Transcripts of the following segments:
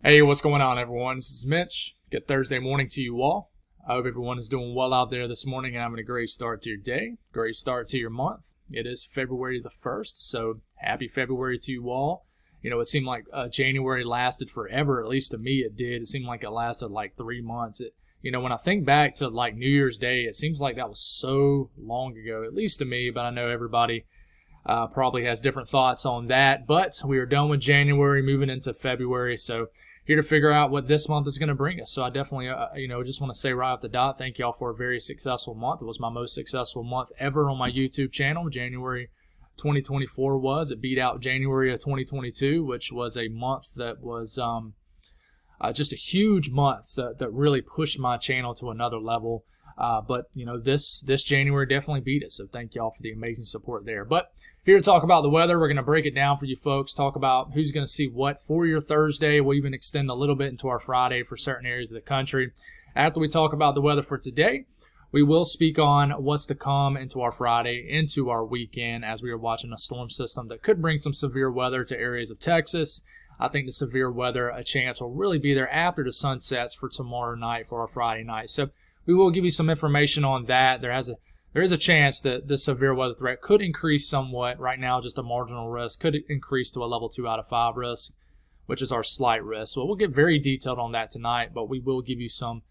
Hey, what's going on, everyone? This is Mitch. Good Thursday morning to you all. I hope everyone is doing well out there this morning and having a great start to your day, great start to your month. It is February the 1st, so happy February to you all. You know, it seemed like January lasted forever, at least to me it did. It seemed like it lasted like 3 months. When I think back to like New Year's Day, it seems like that was so long ago, at least to me, but I know everybody probably has different thoughts on that. But we are done with January, moving into February, so here to figure out what this month is going to bring us. So I definitely, just want to say right off the dot, thank y'all for a very successful month. It was my most successful month ever on my YouTube channel. January 2024 was. It beat out January of 2022, which was a month that was just a huge month that really pushed my channel to another level. But this January definitely beat it. So thank y'all for the amazing support there. But here to talk about the weather, we're going to break it down for you folks, talk about who's going to see what for your Thursday. We'll even extend a little bit into our Friday for certain areas of the country. After we talk about the weather for today, we will speak on what's to come into our Friday, into our weekend, as we are watching a storm system that could bring some severe weather to areas of Texas. I think the severe weather, a chance, will really be there after the sun sets for tomorrow night for our Friday night. So we will give you some information on that. There is a chance that the severe weather threat could increase somewhat. Right now, just a marginal risk could increase to a level 2 out of 5 risk, which is our slight risk. So we'll get very detailed on that tonight, but we will give you some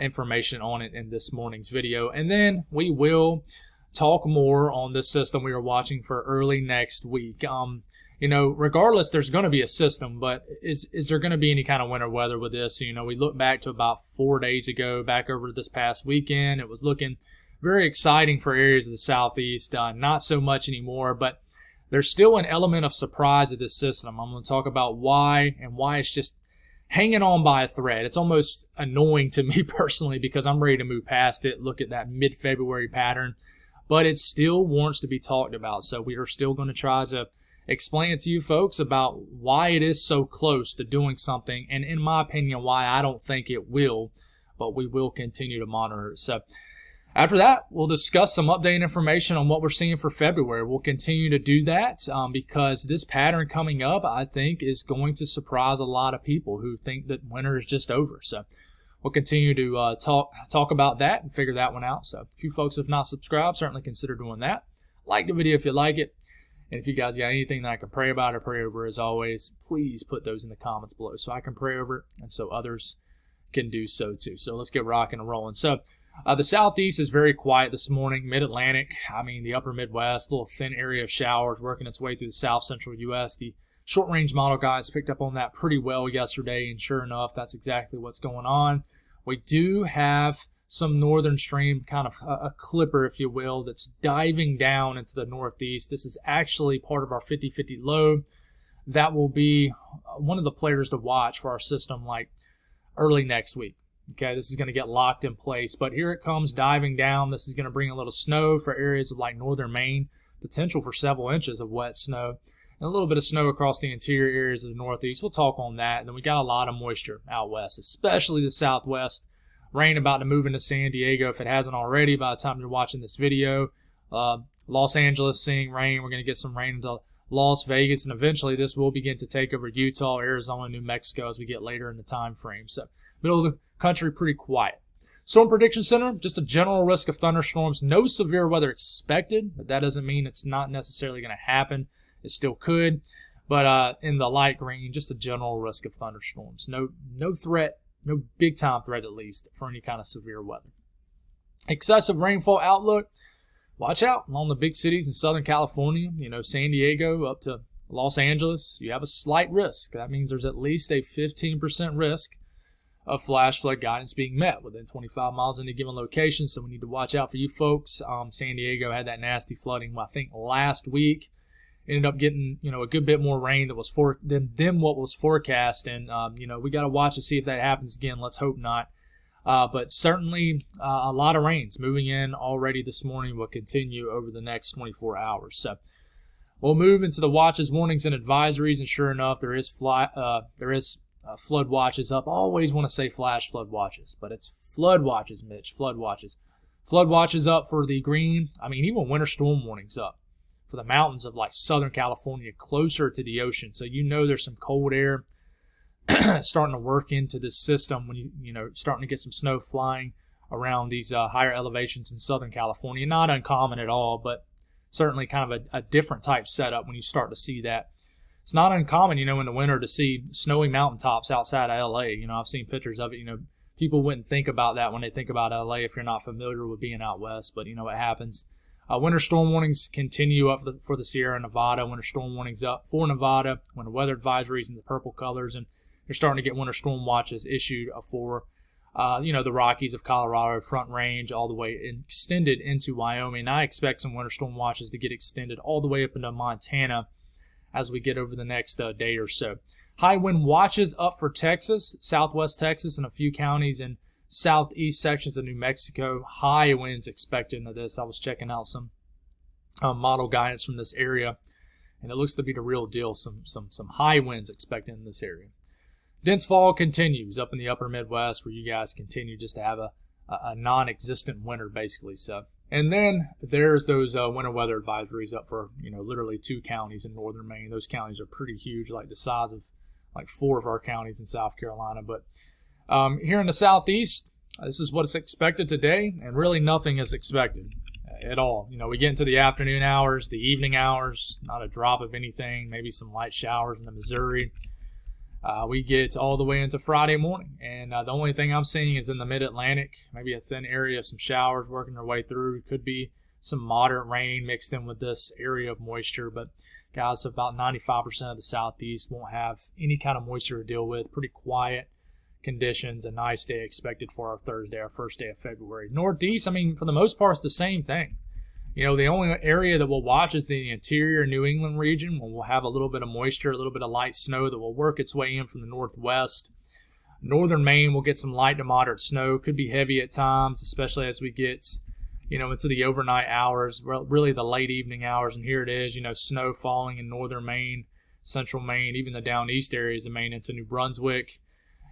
information on it in this morning's video. And then we will talk more on this system we are watching for early next week. Regardless, there's going to be a system, but is there going to be any kind of winter weather with this? We look back to about 4 days ago, back over this past weekend. It was looking very exciting for areas of the southeast. Not so much anymore, but there's still an element of surprise at this system. I'm going to talk about why and why it's just hanging on by a thread. It's almost annoying to me personally because I'm ready to move past it, look at that mid-February pattern, but it still warrants to be talked about. So we are still going to try to explain it to you folks about why it is so close to doing something, and in my opinion, why I don't think it will, but we will continue to monitor it. So after that, we'll discuss some updated information on what we're seeing for February. We'll continue to do that because this pattern coming up, I think, is going to surprise a lot of people who think that winter is just over. So we'll continue to talk about that and figure that one out. So if you folks have not subscribed, certainly consider doing that. Like the video if you like it. And if you guys got anything that I can pray about or pray over, as always, please put those in the comments below so I can pray over it and so others can do so too. So let's get rocking and rolling. So the southeast is very quiet this morning. Mid-Atlantic, the upper Midwest, a little thin area of showers working its way through the south central U.S. The short-range model guys picked up on that pretty well yesterday, and sure enough, that's exactly what's going on. We do have some northern stream, kind of a clipper, if you will, that's diving down into the northeast. This is actually part of our 50-50 low. That will be one of the players to watch for our system like early next week. Okay, this is going to get locked in place, but here it comes diving down. This is going to bring a little snow for areas of like northern Maine, potential for several inches of wet snow, and a little bit of snow across the interior areas of the northeast. We'll talk on that. And then we got a lot of moisture out west, especially the southwest. Rain about to move into San Diego if it hasn't already by the time you're watching this video. Los Angeles seeing rain. We're going to get some rain into Las Vegas, and eventually this will begin to take over Utah, Arizona, New Mexico as we get later in the time frame. So middle of the country, pretty quiet. Storm Prediction Center, just a general risk of thunderstorms. No severe weather expected, but that doesn't mean it's not necessarily going to happen. It still could, but in the light green, just a general risk of thunderstorms. No threat. No big-time threat, at least, for any kind of severe weather. Excessive rainfall outlook. Watch out along the big cities in Southern California, San Diego up to Los Angeles. You have a slight risk. That means there's at least a 15% risk of flash flood guidance being met within 25 miles in a given location, so we need to watch out for you folks. San Diego had that nasty flooding, I think, last week. Ended up getting, a good bit more rain than what was forecast, and we got to watch to see if that happens again. Let's hope not. But certainly a lot of rains moving in already this morning will continue over the next 24 hours. So we'll move into the watches, warnings, and advisories, and sure enough, there is flood watches up. I always want to say flash flood watches, but it's flood watches, Mitch. Flood watches. Flood watches up for the green. Even winter storm warnings up for the mountains of like Southern California, closer to the ocean. So there's some cold air starting to work into this system when you starting to get some snow flying around these higher elevations in Southern California. Not uncommon at all, but certainly kind of a different type setup when you start to see that. It's not uncommon, in the winter to see snowy mountaintops outside of LA. I've seen pictures of it. People wouldn't think about that when they think about LA if you're not familiar with being out west, but it happens. Winter storm warnings continue up for the Sierra Nevada. Winter storm warnings up for Nevada. Winter weather advisories in the purple colors, and you're starting to get winter storm watches issued for the Rockies of Colorado, Front Range, all the way extended into Wyoming. I expect some winter storm watches to get extended all the way up into Montana as we get over the next day or so. High wind watches up for Texas, southwest Texas, and a few counties in southeast sections of New Mexico. High winds expected into this. I was checking out some model guidance from this area, and it looks to be the real deal. Some high winds expected in this area. Dense fall continues up in the upper Midwest, where you guys continue just to have a non-existent winter, basically. So, and then there's those winter weather advisories up for literally 2 counties in northern Maine. Those counties are pretty huge, like the size of like 4 of our counties in South Carolina. But here in the southeast, this is what's expected today, and really nothing is expected at all. We get into the afternoon hours, the evening hours, not a drop of anything, maybe some light showers in the Missouri. We get all the way into Friday morning, and the only thing I'm seeing is in the mid-Atlantic, maybe a thin area of some showers working their way through. Could be some moderate rain mixed in with this area of moisture, but guys, about 95% of the southeast won't have any kind of moisture to deal with. Pretty quiet conditions. A nice day expected for our Thursday, our first day of February. Northeast, for the most part, it's the same thing. The only area that we'll watch is the interior New England region, where we'll have a little bit of moisture, a little bit of light snow that will work its way in from the northwest. Northern Maine will get some light to moderate snow. Could be heavy at times, especially as we get, into the overnight hours, really the late evening hours. And here it is, snow falling in northern Maine, central Maine, even the down east areas of Maine into New Brunswick.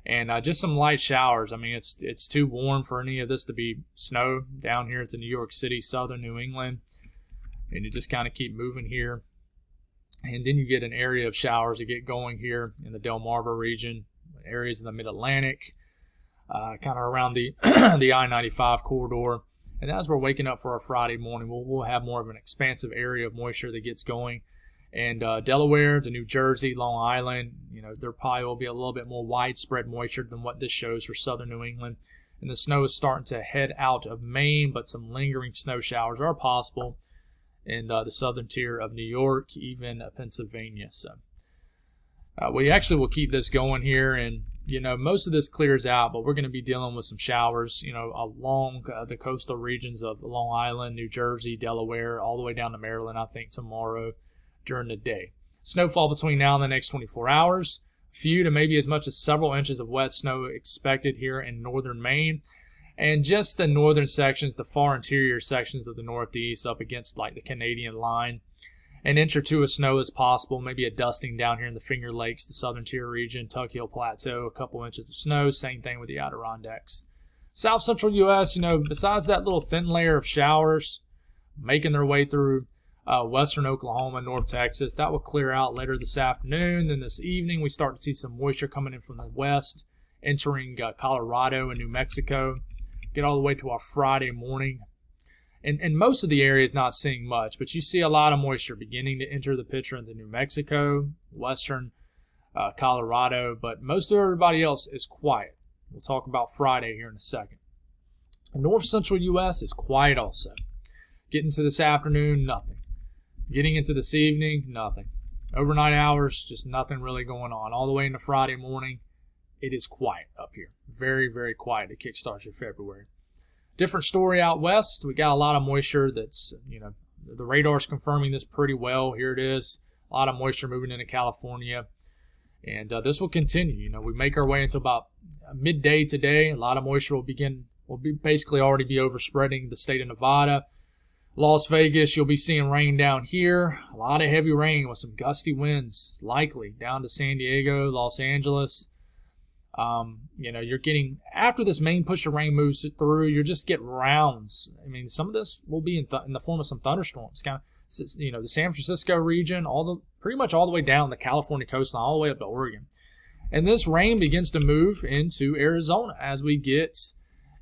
And just some light showers. It's too warm for any of this to be snow down here to New York City, southern New England. And you just kind of keep moving here. And then you get an area of showers that get going here in the Delmarva region, areas in the mid-Atlantic, kind of around the the I-95 corridor. And as we're waking up for our Friday morning, we'll have more of an expansive area of moisture that gets going. And Delaware to New Jersey, Long Island, there probably will be a little bit more widespread moisture than what this shows for southern New England. And the snow is starting to head out of Maine, but some lingering snow showers are possible in the southern tier of New York, even Pennsylvania. So we actually will keep this going here, and most of this clears out, but we're going to be dealing with some showers, along the coastal regions of Long Island, New Jersey, Delaware, all the way down to Maryland, I think, tomorrow during the day. Snowfall between now and the next 24 hours. Few to maybe as much as several inches of wet snow expected here in northern Maine. And just the northern sections, the far interior sections of the Northeast up against like the Canadian line. An inch or 2 of snow is possible, maybe a dusting down here in the Finger Lakes, the southern tier region, Tuck Hill Plateau, a couple inches of snow. Same thing with the Adirondacks. South central U.S., besides that little thin layer of showers making their way through western Oklahoma, North Texas, that will clear out later this afternoon. Then this evening, we start to see some moisture coming in from the west, entering Colorado and New Mexico. Get all the way to our Friday morning. And most of the area is not seeing much, but you see a lot of moisture beginning to enter the picture into New Mexico, western Colorado, but most of everybody else is quiet. We'll talk about Friday here in a second. The north central U.S. is quiet also. Getting to this afternoon, nothing. Getting into this evening, nothing. Overnight hours, just nothing really going on. All the way into Friday morning, it is quiet up here. Very, very quiet to kickstart your February. Different story out west. We got a lot of moisture that's, the radar's confirming this pretty well. Here it is. A lot of moisture moving into California. And this will continue. We make our way until about midday today. A lot of moisture will basically already be overspreading the state of Nevada. Las Vegas, you'll be seeing rain down here. A lot of heavy rain with some gusty winds, likely down to San Diego, Los Angeles. You're getting, after this main push of rain moves through, you'll just get rounds. Some of this will be in the form of some thunderstorms. Kind of, the San Francisco region, pretty much all the way down the California coastline, all the way up to Oregon. And this rain begins to move into Arizona as we get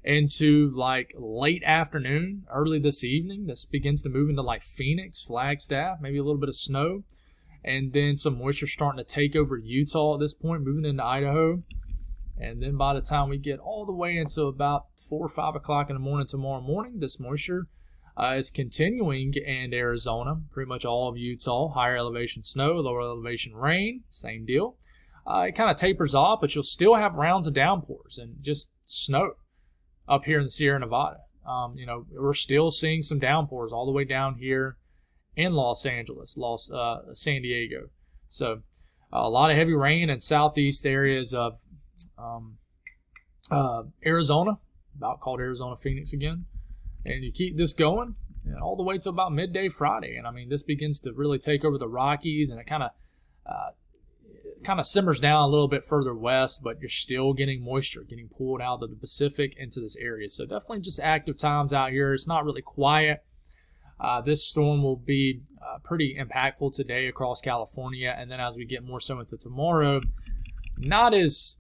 into like late afternoon, early this evening. This begins to move into like Phoenix, Flagstaff, maybe a little bit of snow. And then some moisture starting to take over Utah at this point, moving into Idaho. And then by the time we get all the way into about 4 or 5 o'clock in the morning tomorrow morning, this moisture is continuing in Arizona, pretty much all of Utah. Higher elevation snow, lower elevation rain, same deal. It kind of tapers off, but you'll still have rounds of downpours and just snow up here in the Sierra Nevada. We're still seeing some downpours all the way down here in Los Angeles, San Diego. So a lot of heavy rain in southeast areas of Arizona, about called Arizona Phoenix again. And you keep this going all the way to about midday Friday. And I mean, this begins to really take over the Rockies, and it kind of simmers down a little bit further west, but you're still getting moisture getting pulled out of the Pacific into this area. So definitely just active times out here. It's not really quiet. This storm will be pretty impactful today across California, and then as we get more so into tomorrow, not as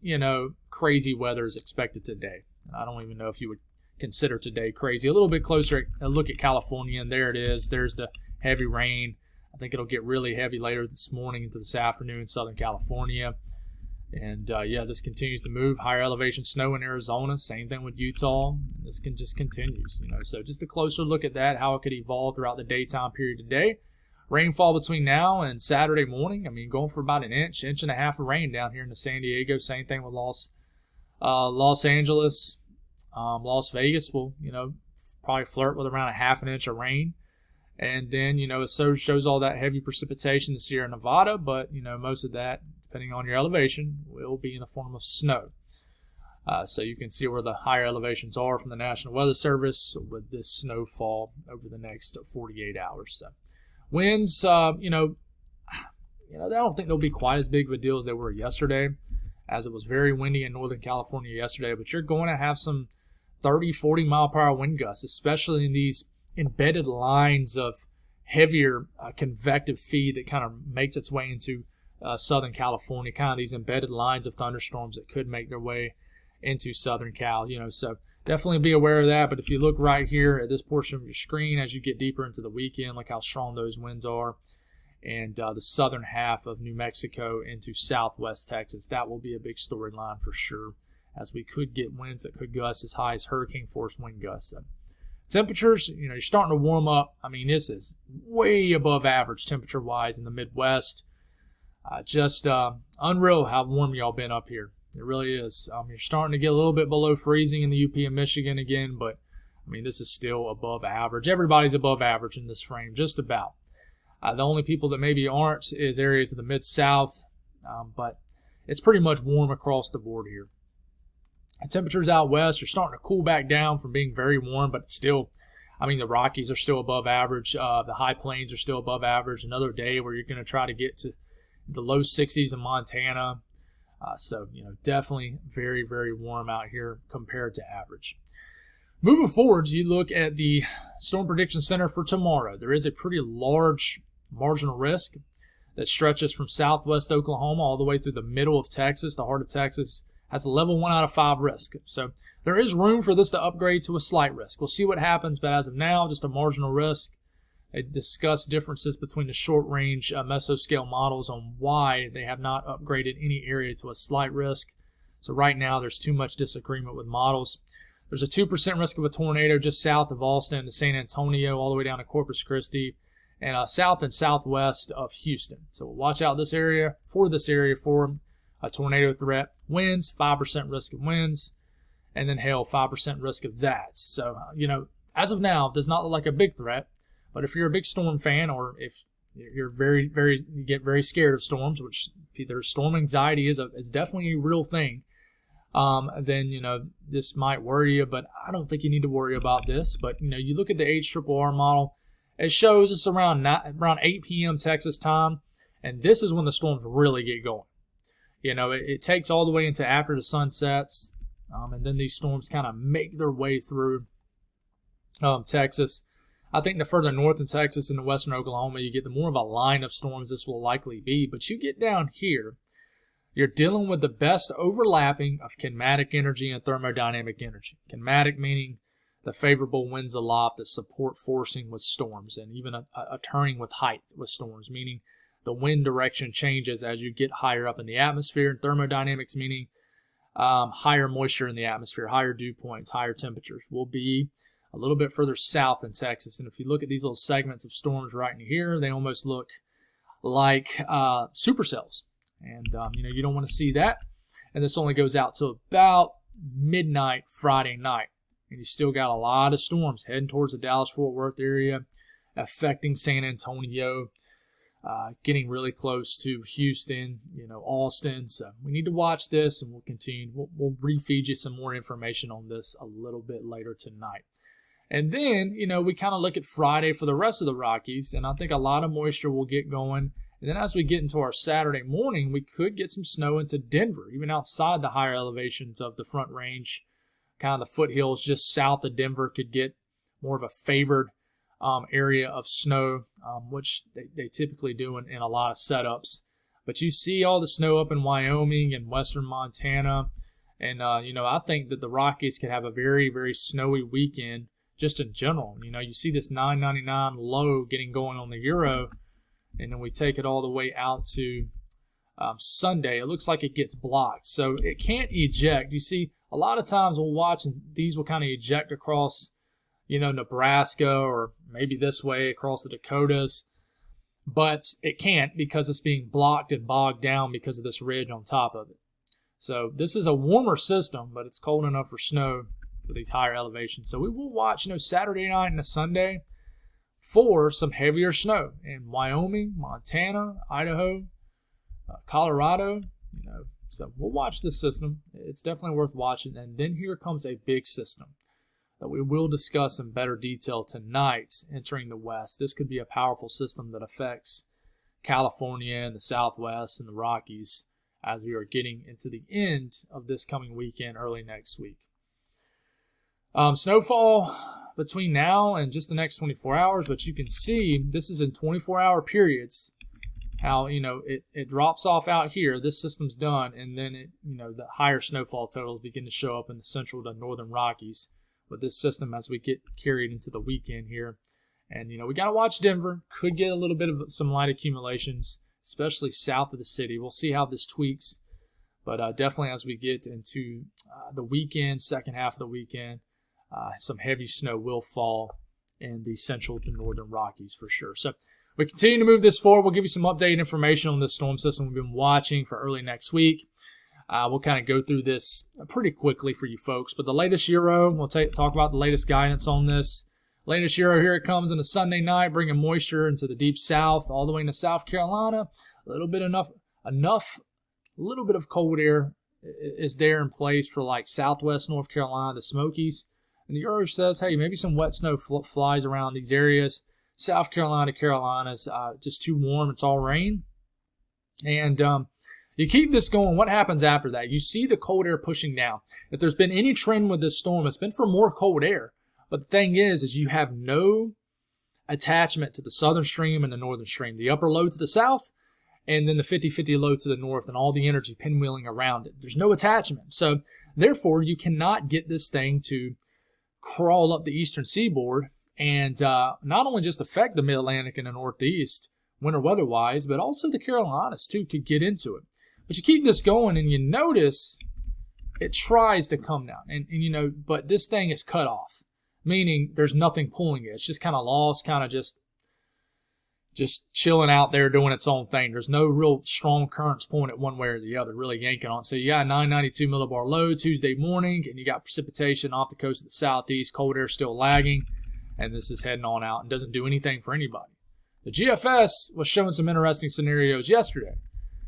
crazy weather is expected today. And I don't even know if you would consider today crazy. A little bit closer look at California, and there it is. There's the heavy rain. I think it'll get really heavy later this morning into this afternoon in Southern California. And this continues to move. Higher elevation snow in Arizona. Same thing with Utah. This just continues. So just a closer look at that, how it could evolve throughout the daytime period today. Rainfall between now and Saturday morning. I mean, going for about an inch and a half of rain down here in the San Diego. Same thing with Los Angeles. Las Vegas will, probably flirt with around a half an inch of rain. And then, it shows all that heavy precipitation in the Sierra Nevada, but, most of that, depending on your elevation, will be in the form of snow. So you can see where the higher elevations are from the National Weather Service with this snowfall over the next 48 hours. So winds, I don't think they'll be quite as big of a deal as they were yesterday, as it was very windy in Northern California yesterday, but you're going to have some 30, 40 mile per hour wind gusts, especially in these embedded lines of heavier convective feed that kind of makes its way into Southern California, kind of these embedded lines of thunderstorms that could make their way into Southern Cal, so definitely be aware of that. But if you look right here at this portion of your screen, as you get deeper into the weekend, look how strong those winds are. And the southern half of New Mexico into southwest Texas, that will be a big storyline for sure, as we could get winds that could gust as high as hurricane force wind gusts. So temperatures, you're starting to warm up. I mean, this is way above average temperature-wise in the Midwest. Just unreal how warm y'all been up here. It really is. You're starting to get a little bit below freezing in the UP and Michigan again, but, I mean, this is still above average. Everybody's above average in this frame, just about. The only people that maybe aren't is areas of the Mid-South, but it's pretty much warm across the board here. The temperatures out west are starting to cool back down from being very warm, but still, I mean, the Rockies are still above average. The high plains are still above average. Another day where you're going to try to get to the low 60s in Montana. So, definitely very, very warm out here compared to average. Moving forward, you look at the Storm Prediction Center for tomorrow. There is a pretty large marginal risk that stretches from southwest Oklahoma all the way through the middle of Texas. The heart of Texas has a level 1 out of 5 risk. So there is room for this to upgrade to a slight risk. We'll see what happens, but as of now, just a marginal risk. They discuss differences between the short-range mesoscale models on why they have not upgraded any area to a slight risk. So right now, there's too much disagreement with models. There's a 2% risk of a tornado just south of Austin to San Antonio, all the way down to Corpus Christi, and south and southwest of Houston. So we'll watch out this area for a tornado threat. Winds, 5% risk of winds, and then hail, 5% risk of that. So, as of now, it does not look like a big threat. But if you're a big storm fan, or if you're you get very scared of storms, which their storm anxiety is definitely a real thing, then, this might worry you, but I don't think you need to worry about this. But, you look at the HRRR model, it shows it's around 8 p.m. Texas time, and this is when the storms really get going. It takes all the way into after the sun sets, and then these storms kind of make their way through Texas. I think the further north in Texas and the western Oklahoma you get, the more of a line of storms this will likely be. But you get down here, you're dealing with the best overlapping of kinematic energy and thermodynamic energy. Kinematic meaning the favorable winds aloft that support forcing with storms, and even a turning with height with storms, meaning the wind direction changes as you get higher up in the atmosphere. And thermodynamics meaning higher moisture in the atmosphere, higher dew points, higher temperatures. Will be a little bit further south in Texas. And if you look at these little segments of storms right in here, they almost look like supercells. And, you don't want to see that. And this only goes out to about midnight Friday night. And you still got a lot of storms heading towards the Dallas-Fort Worth area, affecting San Antonio, getting really close to Houston, Austin. So we need to watch this, and we'll continue. We'll refeed you some more information on this a little bit later tonight. And then, we kind of look at Friday for the rest of the Rockies, and I think a lot of moisture will get going. And then as we get into our Saturday morning, we could get some snow into Denver, even outside the higher elevations of the Front Range. Kind of the foothills just south of Denver could get more of a favored area of snow, which they typically do in a lot of setups. But you see all the snow up in Wyoming and western Montana. And, I think that the Rockies could have a very, very snowy weekend just in general. You see this 999 low getting going on the Euro. And then we take it all the way out to Sunday. It looks like it gets blocked. So it can't eject. You see, a lot of times we'll watch and these will kind of eject across, Nebraska or maybe this way across the Dakotas. But it can't because it's being blocked and bogged down because of this ridge on top of it. So this is a warmer system, but it's cold enough for snow for these higher elevations. So we will watch, Saturday night and a Sunday for some heavier snow in Wyoming, Montana, Idaho, Colorado. So we'll watch this system. It's definitely worth watching. And then here comes a big system that we will discuss in better detail tonight entering the West. This could be a powerful system that affects California and the Southwest and the Rockies as we are getting into the end of this coming weekend, early next week. Snowfall between now and just the next 24 hours, but you can see this is in 24-hour periods how, it drops off out here. This system's done, and then the higher snowfall totals begin to show up in the central to northern Rockies with this system as we get carried into the weekend here. And, we got to watch Denver. Could get a little bit of some light accumulations, especially south of the city. We'll see how this tweaks, but definitely as we get into the weekend, second half of the weekend, some heavy snow will fall in the central to northern Rockies for sure. So we continue to move this forward. We'll give you some updated information on this storm system we've been watching for early next week. We'll kind of go through this pretty quickly for you folks. But the latest Euro, we'll talk about the latest guidance on this. Latest Euro, here it comes on a Sunday night, bringing moisture into the deep south, all the way into South Carolina. A little bit of cold air is there in place for like southwest North Carolina, the Smokies. And the Euro says, hey, maybe some wet snow flies around these areas. South Carolina, Carolina's just too warm. It's all rain. And you keep this going. What happens after that? You see the cold air pushing down. If there's been any trend with this storm, it's been for more cold air. But the thing is you have no attachment to the southern stream and the northern stream. The upper low to the south, and then the 50-50 low to the north, and all the energy pinwheeling around it. There's no attachment. So, therefore, you cannot get this thing to crawl up the eastern seaboard and not only just affect the mid-Atlantic and the Northeast, winter weather-wise, but also the Carolinas, too, could get into it. But you keep this going, and you notice it tries to come down. And but this thing is cut off, meaning there's nothing pulling it. It's just kind of lost, kind of just chilling out there doing its own thing. There's no real strong currents pulling it one way or the other, really yanking on it. So you got a 992 millibar low Tuesday morning, and you got precipitation off the coast of the southeast. Cold air still lagging, and this is heading on out and doesn't do anything for anybody. The GFS was showing some interesting scenarios yesterday.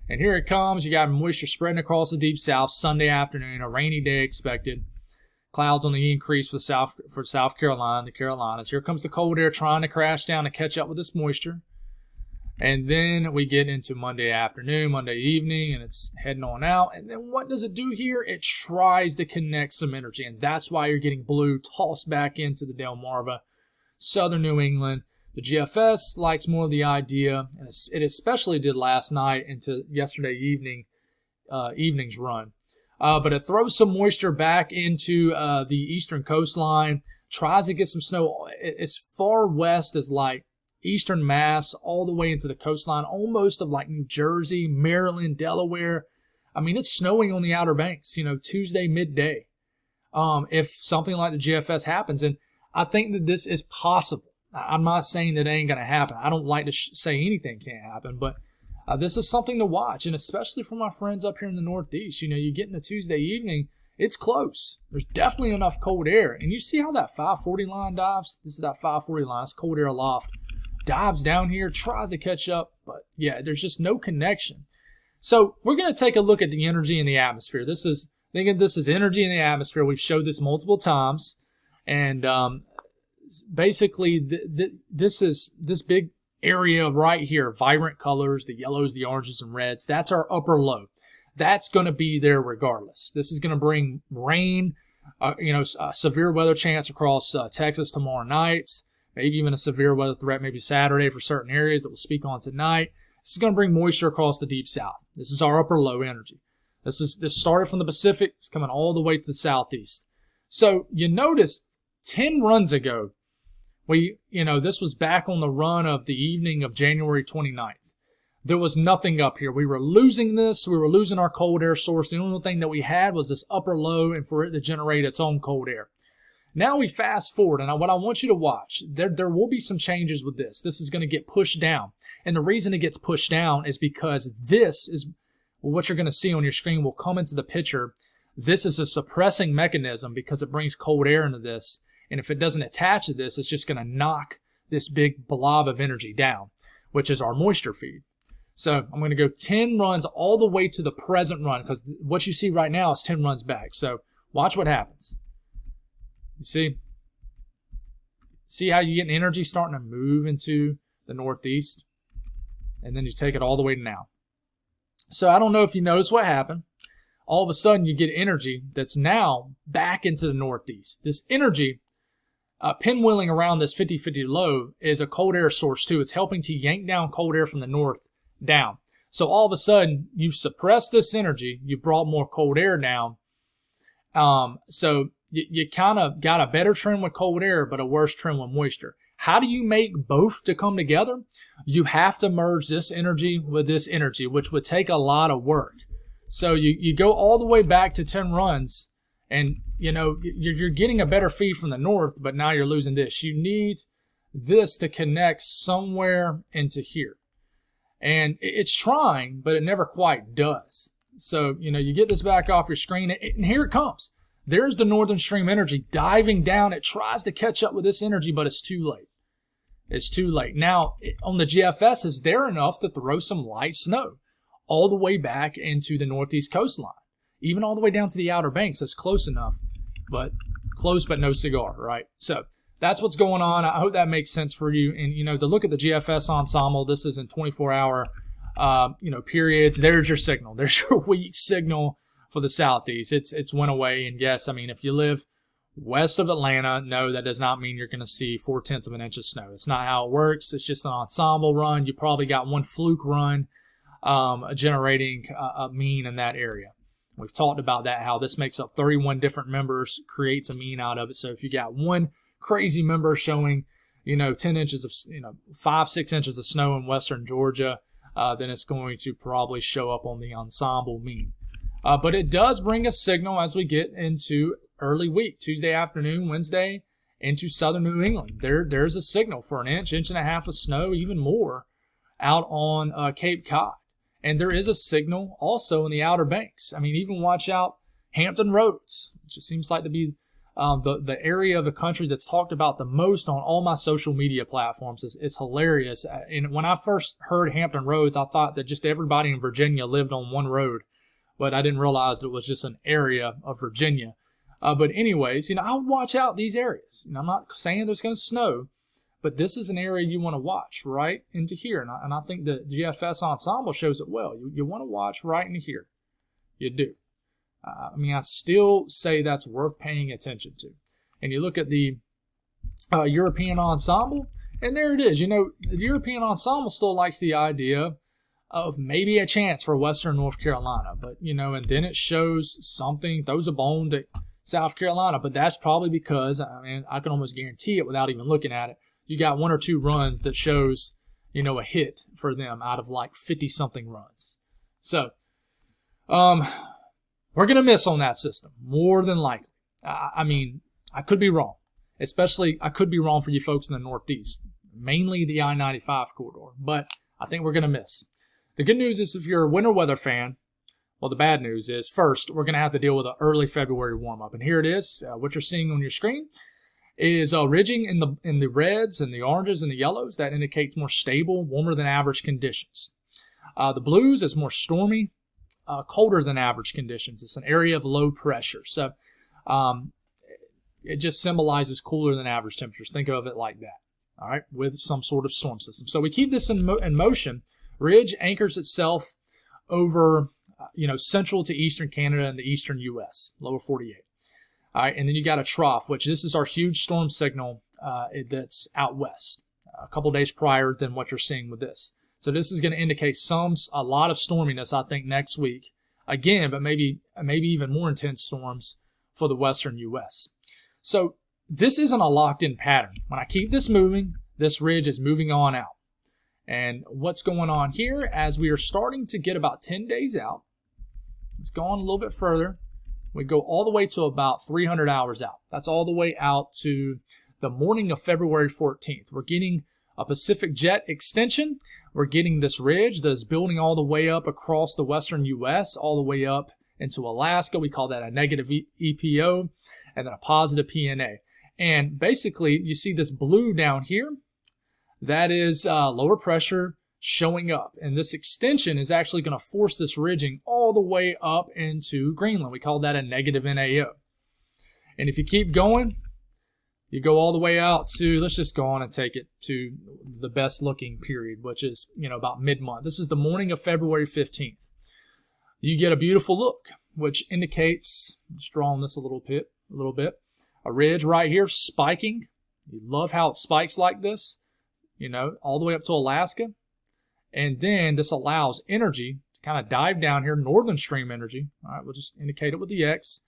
And here it comes. You got moisture spreading across the deep south Sunday afternoon, a rainy day expected. Clouds on the increase for South Carolina, the Carolinas. Here comes the cold air trying to crash down to catch up with this moisture. And then we get into Monday afternoon, Monday evening, and it's heading on out. And then what does it do here? It tries to connect some energy, and that's why you're getting blue tossed back into the Delmarva, southern New England. The GFS likes more of the idea, and it especially did last night into yesterday evening, evening's run. But it throws some moisture back into the eastern coastline, tries to get some snow as far west as like eastern Mass, all the way into the coastline, almost of like New Jersey, Maryland, Delaware. I mean, it's snowing on the Outer Banks, Tuesday midday. If something like the GFS happens, and I think that this is possible. I'm not saying that it ain't going to happen. I don't like to say anything can't happen, but this is something to watch, and especially for my friends up here in the Northeast. You get into Tuesday evening, it's close. There's definitely enough cold air, and you see how that 540 line dives? This is that 540 line. It's cold air aloft. Dives down here, tries to catch up, but yeah, there's just no connection. So we're going to take a look at the energy in the atmosphere. This is energy in the atmosphere. We've showed this multiple times, and basically this big area right here, vibrant colors, the yellows, the oranges, and reds, that's our upper low. That's going to be there regardless. This is going to bring rain, a severe weather chance across Texas tomorrow night, maybe even a severe weather threat maybe Saturday for certain areas that we'll speak on tonight. This is going to bring moisture across the deep south. This is our upper low energy. This started from the Pacific. It's coming all the way to the southeast. So you notice 10 runs ago, this was back on the run of the evening of January 29th. There was nothing up here. We were losing this. We were losing our cold air source. The only thing that we had was this upper low and for it to generate its own cold air. Now we fast forward, and what I want you to watch, there will be some changes with this. This is going to get pushed down. And the reason it gets pushed down is because this is what you're going to see on your screen will come into the picture. This is a suppressing mechanism because it brings cold air into this. And if it doesn't attach to this, it's just going to knock this big blob of energy down, which is our moisture feed. So I'm going to go 10 runs all the way to the present run because what you see right now is 10 runs back. So watch what happens. You see how you get energy starting to move into the northeast? And then you take it all the way to now. So I don't know if you notice what happened. All of a sudden you get energy that's now back into the northeast. This energy, pinwheeling around this 50-50 low, is a cold air source too. It's helping to yank down cold air from the north down. So all of a sudden you've suppressed this energy. You've brought more cold air down. So you kind of got a better trend with cold air, but a worse trend with moisture. How do you make both to come together? You have to merge this energy with this energy, which would take a lot of work. So you go all the way back to 10 runs, and you're getting a better feed from the north, but now you're losing this. You need this to connect somewhere into here. And it's trying, but it never quite does. So, you get this back off your screen, and here it comes. There's the northern stream energy diving down. It tries to catch up with this energy, but it's too late. It's too late. Now, on the GFS, is there enough to throw some light snow all the way back into the northeast coastline, even all the way down to the Outer Banks? That's close enough, but close but no cigar, right? So that's what's going on. I hope that makes sense for you. And, to look at the GFS ensemble, this is in 24-hour, periods. There's your signal. There's your weak signal for the southeast. It's went away. And yes, if you live west of Atlanta, no, that does not mean you're going to see 0.4 of an inch of snow. It's not how it works. It's just an ensemble run. You probably got one fluke run generating a mean in that area. We've talked about that, how this makes up 31 different members, creates a mean out of it. So if you got one crazy member showing, 10 inches of, 5-6 inches of snow in western Georgia, then it's going to probably show up on the ensemble mean. But it does bring a signal as we get into early week, Tuesday afternoon, Wednesday, into southern New England. There's a signal for an inch and a half of snow, even more, out on Cape Cod. And there is a signal also in the Outer Banks. Even watch out Hampton Roads, which it seems like to be the area of the country that's talked about the most on all my social media platforms. It's hilarious. And when I first heard Hampton Roads, I thought that just everybody in Virginia lived on one road, but I didn't realize that it was just an area of Virginia. But anyways, I would watch out these areas. I'm not saying there's going to snow, but this is an area you want to watch right into here. And I think the GFS ensemble shows it well. You want to watch right into here. You do. I still say that's worth paying attention to. And you look at the European ensemble, and there it is. The European ensemble still likes the idea of maybe a chance for Western North Carolina. But, and then it shows something, throws a bone to South Carolina. But that's probably because, I can almost guarantee it without even looking at it. You got 1 or 2 runs that shows, a hit for them out of like 50-something runs. So, we're going to miss on that system, more than likely. I could be wrong. Especially, I could be wrong for you folks in the Northeast, mainly the I-95 corridor. But I think we're going to miss. The good news is if you're a winter weather fan, well, the bad news is, first, we're going to have to deal with an early February warm-up. And here it is. What you're seeing on your screen is ridging in the reds and the oranges and the yellows. That indicates more stable, warmer than average conditions. The blues is more stormy, colder than average conditions. It's an area of low pressure. So it just symbolizes cooler than average temperatures. Think of it like that, all right, with some sort of storm system. So we keep this in motion. Ridge anchors itself over, central to eastern Canada and the eastern U.S., lower 48. All right, and then you got a trough, which this is our huge storm signal that's out west, a couple days prior than what you're seeing with this. So this is going to indicate a lot of storminess, I think, next week. Again, but maybe even more intense storms for the western U.S. So this isn't a locked-in pattern. When I keep this moving, this ridge is moving on out. And what's going on here, as we are starting to get about 10 days out, let's go on a little bit further. We go all the way to about 300 hours out. That's all the way out to the morning of February 14th. We're getting a Pacific jet extension. We're getting this ridge that is building all the way up across the western U.S., all the way up into Alaska. We call that a negative EPO, and then a positive PNA. And basically, you see this blue down here. That is lower pressure showing up. And this extension is actually going to force this ridging all the way up into Greenland. We call that a negative NAO. And if you keep going, you go all the way out to, let's just go on and take it to the best looking period, which is, about mid-month. This is the morning of February 15th. You get a beautiful look, which indicates, let's draw on this a little bit, a ridge right here spiking. You love how it spikes like this, all the way up to Alaska. And then this allows energy to kind of dive down here, northern stream energy. All right, we'll just indicate it with the X.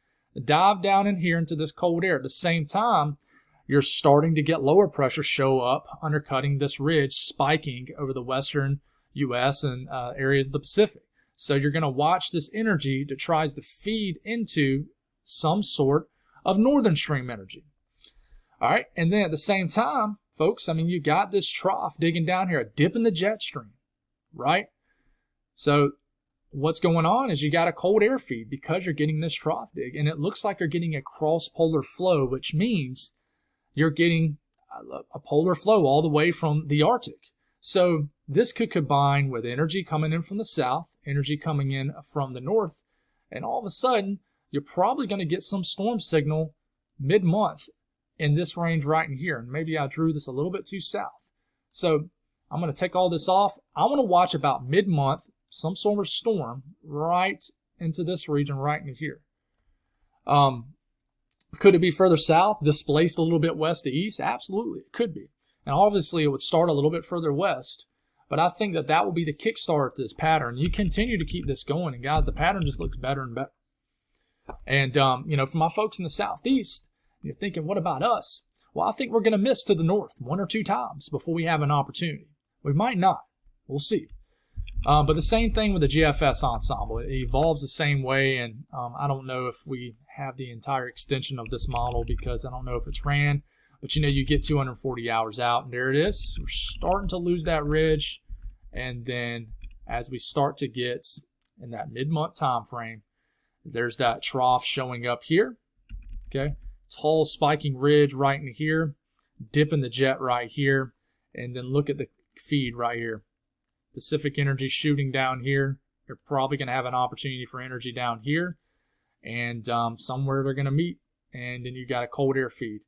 Dive down in here into this cold air. At the same time, you're starting to get lower pressure show up, undercutting this ridge, spiking over the western U.S. and areas of the Pacific. So you're going to watch this energy that tries to feed into some sort of northern stream energy. All right, and then at the same time, folks, you got this trough digging down here, a dip in the jet stream, right? So what's going on is you got a cold air feed because you're getting this trough dig, and it looks like you're getting a cross-polar flow, which means you're getting a polar flow all the way from the Arctic. So this could combine with energy coming in from the south, energy coming in from the north, and all of a sudden, you're probably going to get some storm signal mid-month in this range right in here. And maybe I drew this a little bit too south. So I'm going to take all this off. I want to watch about mid-month, some sort of storm right into this region right in here. Could it be further south, displaced a little bit west to east? Absolutely, it could be. And obviously, it would start a little bit further west. But I think that will be the kickstart to this pattern. You continue to keep this going. And guys, the pattern just looks better and better. And, for my folks in the southeast, you're thinking, what about us? Well, I think we're going to miss to the north 1 or 2 times before we have an opportunity. We might not. We'll see. But the same thing with the GFS ensemble. It evolves the same way, and I don't know if we have the entire extension of this model because I don't know if it's ran. But, you get 240 hours out, and there it is. We're starting to lose that ridge. And then as we start to get in that mid-month time frame, there's that trough showing up here. Okay, tall spiking ridge right in here, dip in the jet right here, and then look at the feed right here. Pacific energy shooting down here. You're probably going to have an opportunity for energy down here, and somewhere they're going to meet. And then you got a cold air feed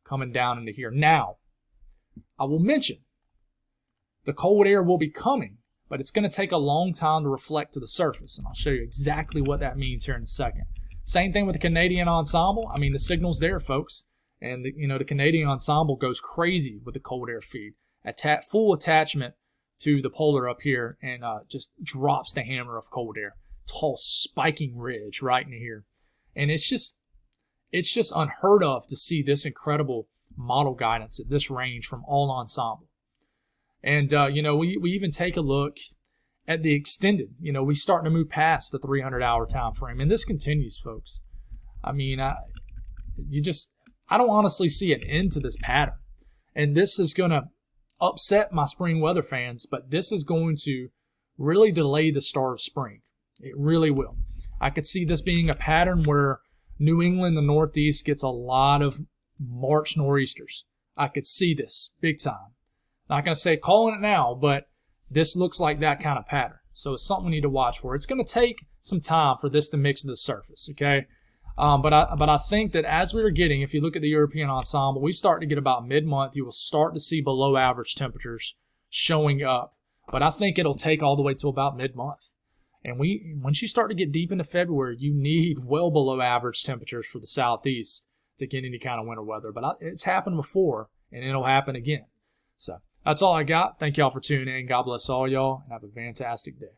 coming down into here. Now, I will mention the cold air will be coming, but it's going to take a long time to reflect to the surface, and I'll show you exactly what that means here in a second. Same thing with the Canadian ensemble. The signal's there, folks, and the Canadian ensemble goes crazy with the cold air feed. Full attachment to the polar up here and just drops the hammer of cold air. Tall spiking ridge right in here. And it's just unheard of to see this incredible model guidance at this range from all ensemble. And, we even take a look at the extended. We starting to move past the 300-hour time frame. And this continues, folks. I mean, I don't honestly see an end to this pattern. And this is going to upset my spring weather fans, but this is going to really delay the start of spring. It really will. I could see this being a pattern where New England, the Northeast, gets a lot of March nor'easters. I could see this big time. Not going to say calling it now, but this looks like that kind of pattern. So it's something we need to watch for. It's going to take some time for this to mix to the surface, okay? But I think that as we are getting, if you look at the European ensemble, we start to get about mid-month, you will start to see below average temperatures showing up. But I think it'll take all the way till about mid-month. And once you start to get deep into February, you need well below average temperatures for the Southeast to get any kind of winter weather. But it's happened before, and it'll happen again. So that's all I got. Thank y'all for tuning in. God bless all y'all, and have a fantastic day.